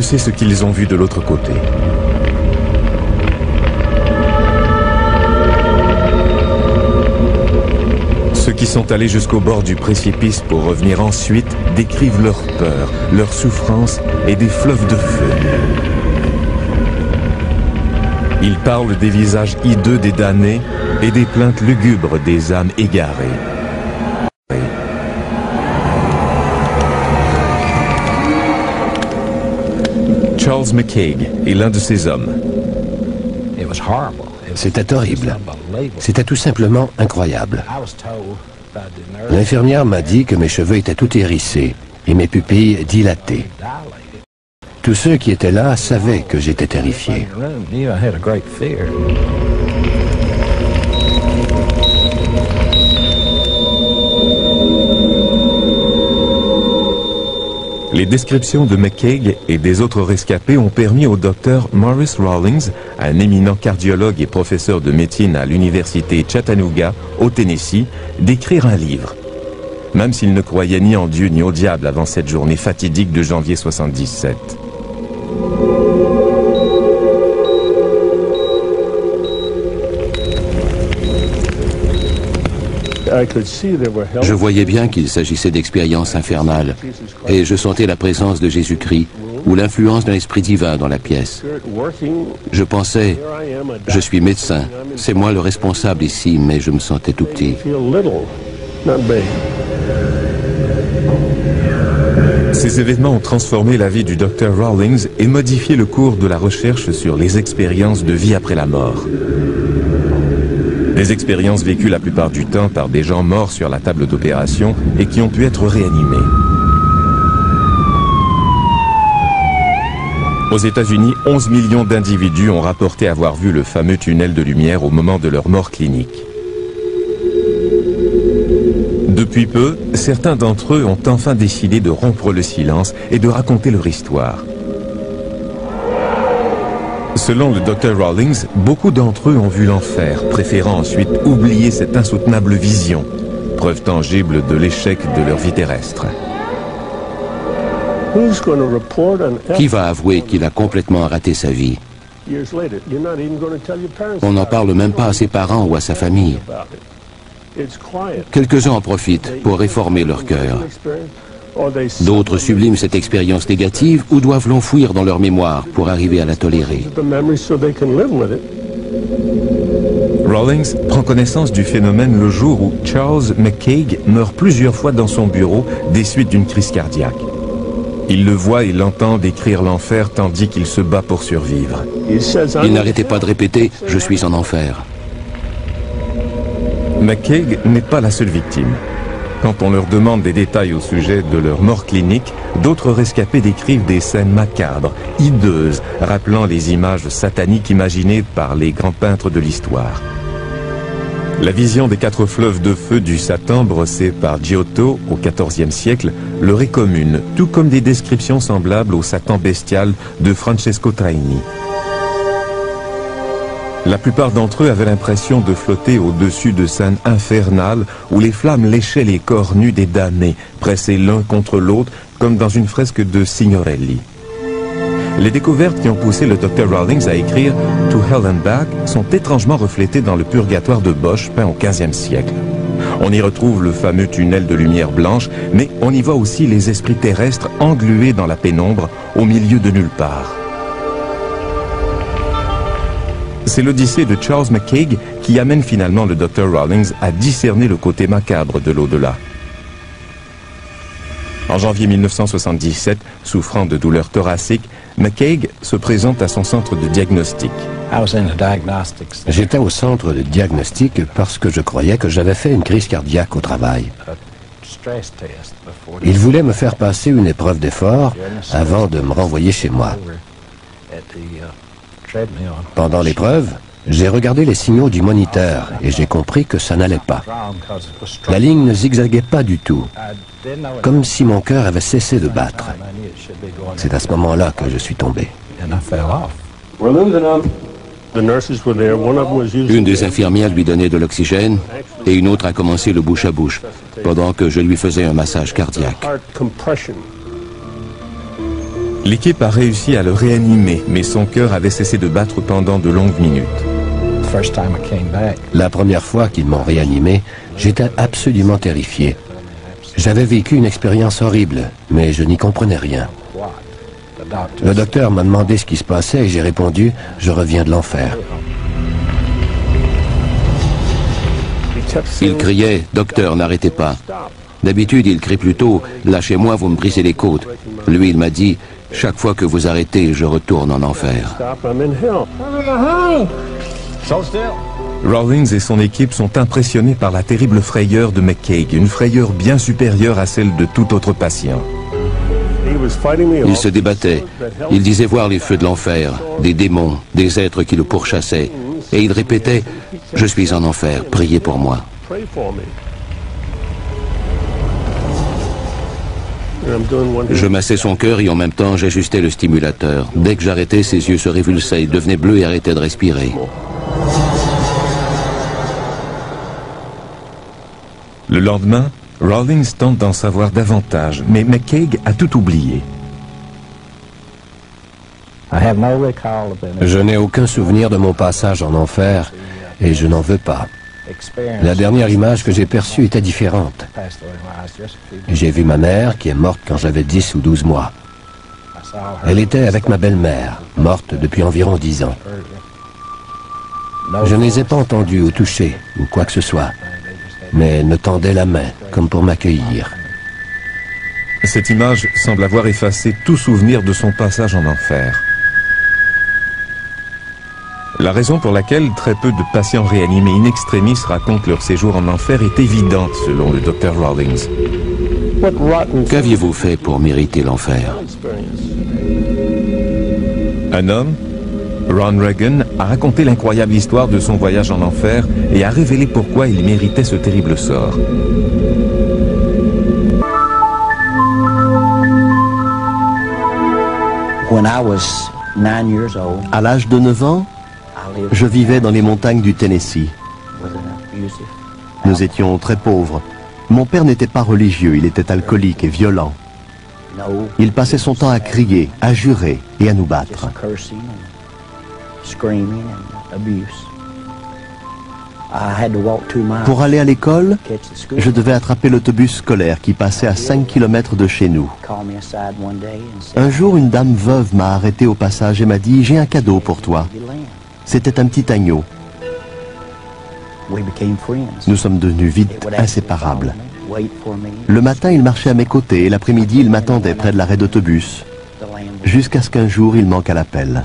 sait ce qu'ils ont vu de l'autre côté. Ceux qui sont allés jusqu'au bord du précipice pour revenir ensuite décrivent leur peur, leur souffrance et des fleuves de feu. Ils parlent des visages hideux des damnés et des plaintes lugubres des âmes égarées. Charles McCaig est l'un de ces hommes. C'était horrible. C'était tout simplement incroyable. L'infirmière m'a dit que mes cheveux étaient tout hérissés et mes pupilles dilatées. Tous ceux qui étaient là savaient que j'étais terrifié. Les descriptions de McCaig et des autres rescapés ont permis au docteur Morris Rawlings, un éminent cardiologue et professeur de médecine à l'université Chattanooga, au Tennessee, d'écrire un livre. Même s'il ne croyait ni en Dieu ni au diable avant cette journée fatidique de janvier 77. Je voyais bien qu'il s'agissait d'expériences infernales et je sentais la présence de Jésus-Christ ou l'influence d'un esprit divin dans la pièce. Je pensais, je suis médecin, c'est moi le responsable ici, mais je me sentais tout petit. Ces événements ont transformé la vie du Dr Rawlings et modifié le cours de la recherche sur les expériences de vie après la mort. Des expériences vécues la plupart du temps par des gens morts sur la table d'opération et qui ont pu être réanimés. Aux États-Unis, 11 millions d'individus ont rapporté avoir vu le fameux tunnel de lumière au moment de leur mort clinique. Depuis peu, certains d'entre eux ont enfin décidé de rompre le silence et de raconter leur histoire. Selon le Dr Rawlings, beaucoup d'entre eux ont vu l'enfer, préférant ensuite oublier cette insoutenable vision, preuve tangible de l'échec de leur vie terrestre. Qui va avouer qu'il a complètement raté sa vie? On n'en parle même pas à ses parents ou à sa famille. Quelques-uns en profitent pour réformer leur cœur. D'autres subliment cette expérience négative ou doivent l'enfouir dans leur mémoire pour arriver à la tolérer. Rawlings prend connaissance du phénomène le jour où Charles McCaig meurt plusieurs fois dans son bureau des suites d'une crise cardiaque. Il le voit et l'entend décrire l'enfer tandis qu'il se bat pour survivre. Il n'arrêtait pas de répéter « Je suis en enfer ». McCaig n'est pas la seule victime. Quand on leur demande des détails au sujet de leur mort clinique, d'autres rescapés décrivent des scènes macabres, hideuses, rappelant les images sataniques imaginées par les grands peintres de l'histoire. La vision des 4 fleuves de feu du Satan brossés par Giotto au XIVe siècle leur est commune, tout comme des descriptions semblables au Satan bestial de Francesco Traini. La plupart d'entre eux avaient l'impression de flotter au-dessus de scènes infernales où les flammes léchaient les corps nus des damnés, pressés l'un contre l'autre comme dans une fresque de Signorelli. Les découvertes qui ont poussé le Dr Rawlings à écrire « To Hell and Back » sont étrangement reflétées dans le Purgatoire de Bosch, peint au XVe siècle. On y retrouve le fameux tunnel de lumière blanche, mais on y voit aussi les esprits terrestres englués dans la pénombre, au milieu de nulle part. C'est l'odyssée de Charles McCaig qui amène finalement le Dr Rawlings à discerner le côté macabre de l'au-delà. En janvier 1977, souffrant de douleurs thoraciques, McCaig se présente à son centre de diagnostic. J'étais au centre de diagnostic parce que je croyais que j'avais fait une crise cardiaque au travail. Ils voulaient me faire passer une épreuve d'effort avant de me renvoyer chez moi. Pendant l'épreuve, j'ai regardé les signaux du moniteur et j'ai compris que ça n'allait pas. La ligne ne zigzaguait pas du tout, comme si mon cœur avait cessé de battre. C'est à ce moment-là que je suis tombé. Une des infirmières lui donnait de l'oxygène et une autre a commencé le bouche à bouche pendant que je lui faisais un massage cardiaque. L'équipe a réussi à le réanimer, mais son cœur avait cessé de battre pendant de longues minutes. La première fois qu'ils m'ont réanimé, j'étais absolument terrifié. J'avais vécu une expérience horrible, mais je n'y comprenais rien. Le docteur m'a demandé ce qui se passait et j'ai répondu « Je reviens de l'enfer ». Il criait « Docteur, n'arrêtez pas ». D'habitude, il crie plutôt « Lâchez-moi, vous me brisez les côtes ». Lui, il m'a dit « Chaque fois que vous arrêtez, je retourne en enfer ». Rawlings et son équipe sont impressionnés par la terrible frayeur de McCaig, une frayeur bien supérieure à celle de tout autre patient. Il se débattait. Il disait voir les feux de l'enfer, des démons, des êtres qui le pourchassaient. Et il répétait « Je suis en enfer, priez pour moi ». Je massais son cœur et en même temps j'ajustais le stimulateur. Dès que j'arrêtais, ses yeux se révulsaient, il devenait bleu et arrêtait de respirer. Le lendemain, Rawlings tente d'en savoir davantage, mais McCaig a tout oublié. Je n'ai aucun souvenir de mon passage en enfer et je n'en veux pas. La dernière image que j'ai perçue était différente. J'ai vu ma mère qui est morte quand j'avais 10 ou 12 mois. Elle était avec ma belle-mère, morte depuis environ 10 ans. Je ne les ai pas entendus ou touchés ou quoi que ce soit, mais elle me tendait la main comme pour m'accueillir. Cette image semble avoir effacé tout souvenir de son passage en enfer. La raison pour laquelle très peu de patients réanimés in extremis racontent leur séjour en enfer est évidente, selon le Dr Rawlings. Qu'aviez-vous fait pour mériter l'enfer? Un homme, Ron Reagan, a raconté l'incroyable histoire de son voyage en enfer et a révélé pourquoi il méritait ce terrible sort. À l'âge de 9 ans, je vivais dans les montagnes du Tennessee. Nous étions très pauvres. Mon père n'était pas religieux, il était alcoolique et violent. Il passait son temps à crier, à jurer et à nous battre. Pour aller à l'école, je devais attraper l'autobus scolaire qui passait à 5 km de chez nous. Un jour, une dame veuve m'a arrêté au passage et m'a dit « J'ai un cadeau pour toi ». C'était un petit agneau. Nous sommes devenus vite inséparables. Le matin, il marchait à mes côtés et l'après-midi, il m'attendait près de l'arrêt d'autobus. Jusqu'à ce qu'un jour, il manque à l'appel.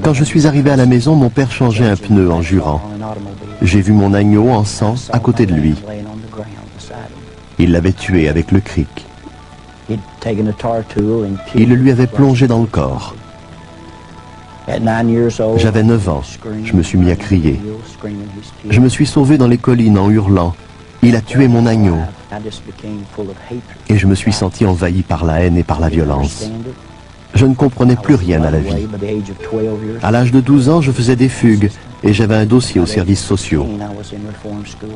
Quand je suis arrivé à la maison, mon père changeait un pneu en jurant. J'ai vu mon agneau en sang à côté de lui. Il l'avait tué avec le cric. Il le lui avait plongé dans le corps. J'avais 9 ans. Je me suis mis à crier. Je me suis sauvé dans les collines en hurlant. Il a tué mon agneau. Et je me suis senti envahi par la haine et par la violence. Je ne comprenais plus rien à la vie. À l'âge de 12 ans, je faisais des fugues et j'avais un dossier aux services sociaux.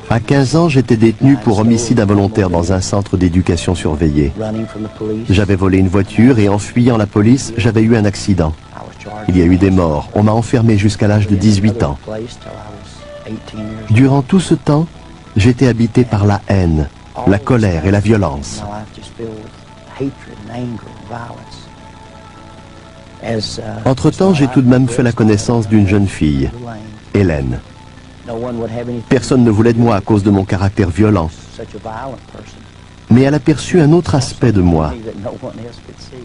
À 15 ans, j'étais détenu pour homicide involontaire dans un centre d'éducation surveillée. J'avais volé une voiture et en fuyant la police, j'avais eu un accident. Il y a eu des morts. On m'a enfermé jusqu'à l'âge de 18 ans. Durant tout ce temps, j'étais habité par la haine, la colère et la violence. Entre-temps, j'ai tout de même fait la connaissance d'une jeune fille, Hélène. Personne ne voulait de moi à cause de mon caractère violent. Mais elle aperçut un autre aspect de moi.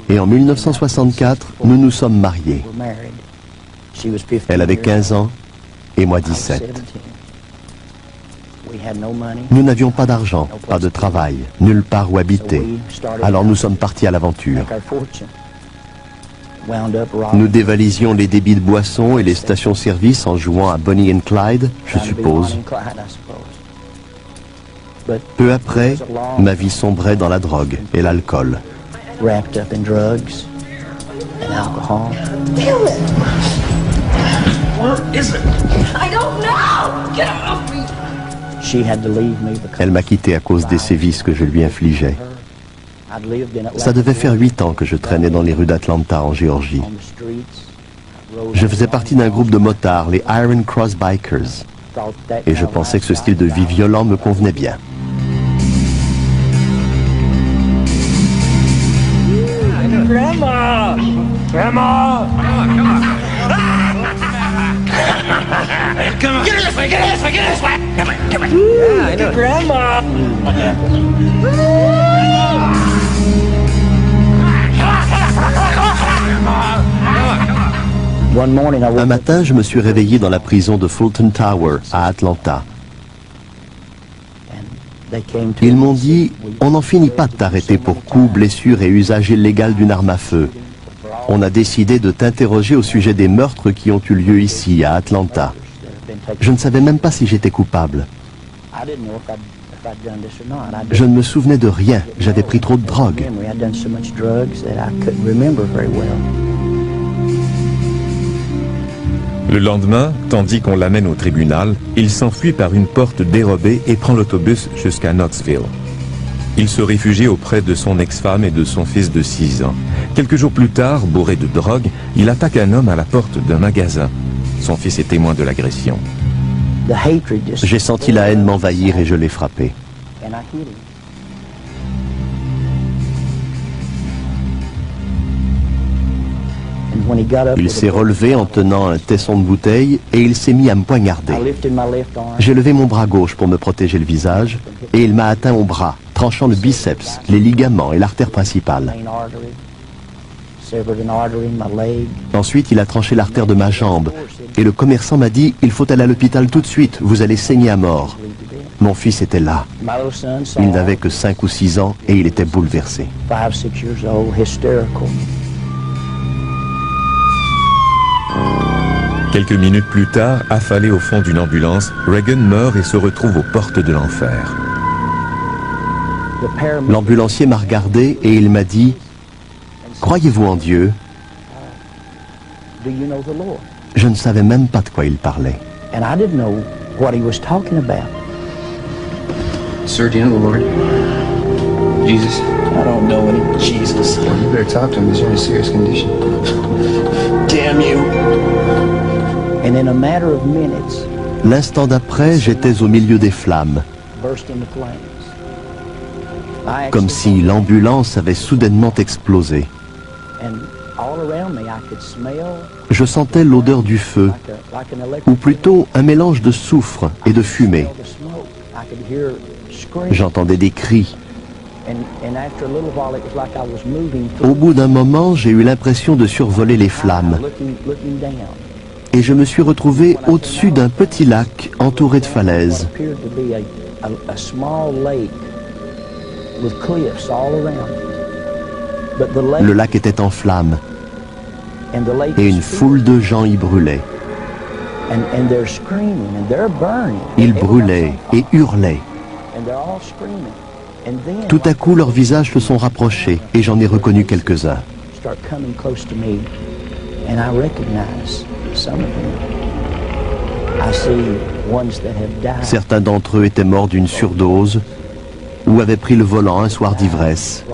Et en 1964, nous nous sommes mariés. Elle avait 15 ans et moi 17. Nous n'avions pas d'argent, pas de travail, nulle part où habiter. Alors nous sommes partis à l'aventure. Nous dévalisions les débits de boissons et les stations-service en jouant à Bonnie and Clyde, je suppose. Peu après, ma vie sombrait dans la drogue et l'alcool. Elle m'a quitté à cause des sévices que je lui infligeais. Ça devait faire 8 ans que je traînais dans les rues d'Atlanta, en Géorgie. Je faisais partie d'un groupe de motards, les Iron Cross Bikers. Et je pensais que ce style de vie violent me convenait bien. Grandma! Grandma! Come on! Come on! Get this way! Get this way! Get this way! Come on! Come on! Yeah, I know. Grandma! Un matin, je me suis réveillé dans la prison de Fulton Tower, à Atlanta. Ils m'ont dit, on n'en finit pas de t'arrêter pour coups, blessures et usage illégal d'une arme à feu. On a décidé de t'interroger au sujet des meurtres qui ont eu lieu ici, à Atlanta. Je ne savais même pas si j'étais coupable. Je ne me souvenais de rien, j'avais pris trop de drogue. Le lendemain, tandis qu'on l'amène au tribunal, il s'enfuit par une porte dérobée et prend l'autobus jusqu'à Knoxville. Il se réfugie auprès de son ex-femme et de son fils de 6 ans. Quelques jours plus tard, bourré de drogue, il attaque un homme à la porte d'un magasin. Son fils est témoin de l'agression. J'ai senti la haine m'envahir et je l'ai frappé. Il s'est relevé en tenant un tesson de bouteille et il s'est mis à me poignarder. J'ai levé mon bras gauche pour me protéger le visage et il m'a atteint au bras, tranchant le biceps, les ligaments et l'artère principale. Ensuite, il a tranché l'artère de ma jambe et le commerçant m'a dit « Il faut aller à l'hôpital tout de suite, vous allez saigner à mort ». Mon fils était là. Il n'avait que 5 ou 6 ans et il était bouleversé. Quelques minutes plus tard, affalé au fond d'une ambulance, Reagan meurt et se retrouve aux portes de l'enfer. L'ambulancier m'a regardé et il m'a dit « Croyez-vous en Dieu ?» Je ne savais même pas de quoi il parlait. Sir, do you know the Lord? Jesus? I don't know any Jesus. Well, you better talk to him. He's in a serious condition. Damn you! And in a matter of minutes, l'instant d'après, j'étais au milieu des flammes. Comme si l'ambulance avait soudainement explosé. Je sentais l'odeur du feu, ou plutôt un mélange de soufre et de fumée. J'entendais des cris. Au bout d'un moment, j'ai eu l'impression de survoler les flammes. Et je me suis retrouvé au-dessus d'un petit lac entouré de falaises. Le lac était en flammes et une foule de gens y brûlaient. Ils brûlaient et hurlaient. Tout à coup, leurs visages se sont rapprochés et j'en ai reconnu quelques-uns. Certains d'entre eux étaient morts d'une surdose ou avaient pris le volant un soir d'ivresse.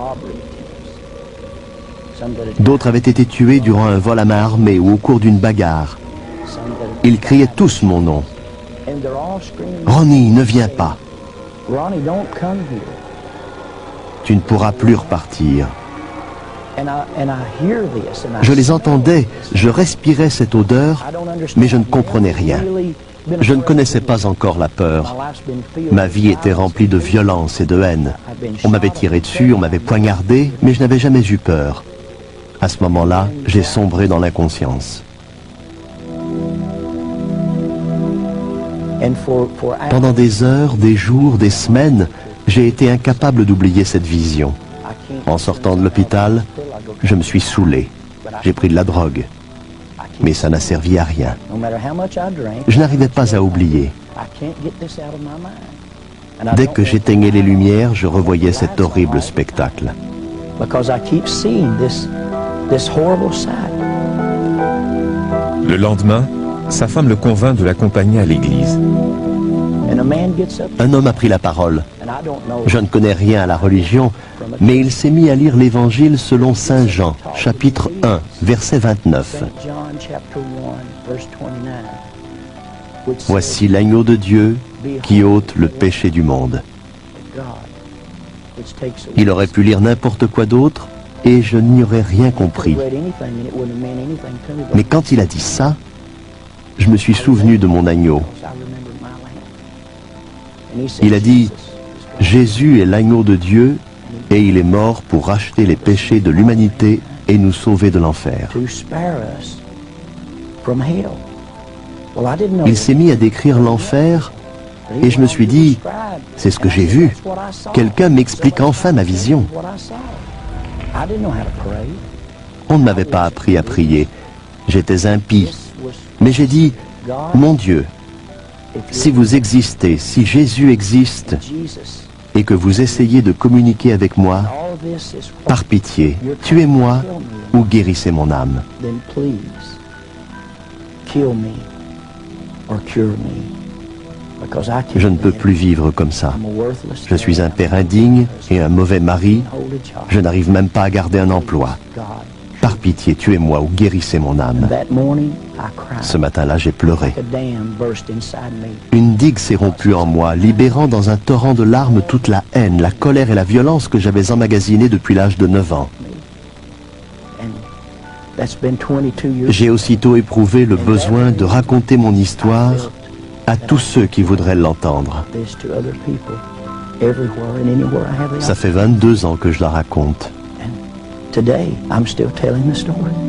D'autres avaient été tués durant un vol à main armée ou au cours d'une bagarre. Ils criaient tous mon nom. « Ronnie, ne viens pas. Tu ne pourras plus repartir. » Je les entendais, je respirais cette odeur, mais je ne comprenais rien. Je ne connaissais pas encore la peur. Ma vie était remplie de violence et de haine. On m'avait tiré dessus, on m'avait poignardé, mais je n'avais jamais eu peur. À ce moment-là, j'ai sombré dans l'inconscience. Pendant des heures, des jours, des semaines, j'ai été incapable d'oublier cette vision. En sortant de l'hôpital, je me suis saoulé. J'ai pris de la drogue. Mais ça n'a servi à rien. Je n'arrivais pas à oublier. Dès que j'éteignais les lumières, je revoyais cet horrible spectacle. Le lendemain, sa femme le convainc de l'accompagner à l'église. Un homme a pris la parole. Je ne connais rien à la religion, Mais il s'est mis à lire l'Évangile selon Saint Jean, chapitre 1, verset 29. Voici l'agneau de Dieu qui ôte le péché du monde. Il aurait pu lire n'importe quoi d'autre et je n'y aurais rien compris. Mais quand il a dit ça, je me suis souvenu de mon agneau. Il a dit, Jésus est l'agneau de Dieu et il est mort pour racheter les péchés de l'humanité et nous sauver de l'enfer. Il s'est mis à décrire l'enfer et je me suis dit, c'est ce que j'ai vu. Quelqu'un m'explique enfin ma vision. On ne m'avait pas appris à prier. J'étais impie. Mais j'ai dit, mon Dieu, si vous existez, si Jésus existe, et que vous essayez de communiquer avec moi, par pitié, tuez-moi ou guérissez mon âme. Je ne peux plus vivre comme ça. Je suis un père indigne et un mauvais mari. Je n'arrive même pas à garder un emploi. Par pitié, tuez-moi ou guérissez mon âme. Ce matin-là, j'ai pleuré. Une digue s'est rompue en moi, libérant dans un torrent de larmes toute la haine, la colère et la violence que j'avais emmagasinée depuis l'âge de 9 ans. J'ai aussitôt éprouvé le besoin de raconter mon histoire à tous ceux qui voudraient l'entendre. Ça fait 22 ans que je la raconte. Today, I'm still telling the story.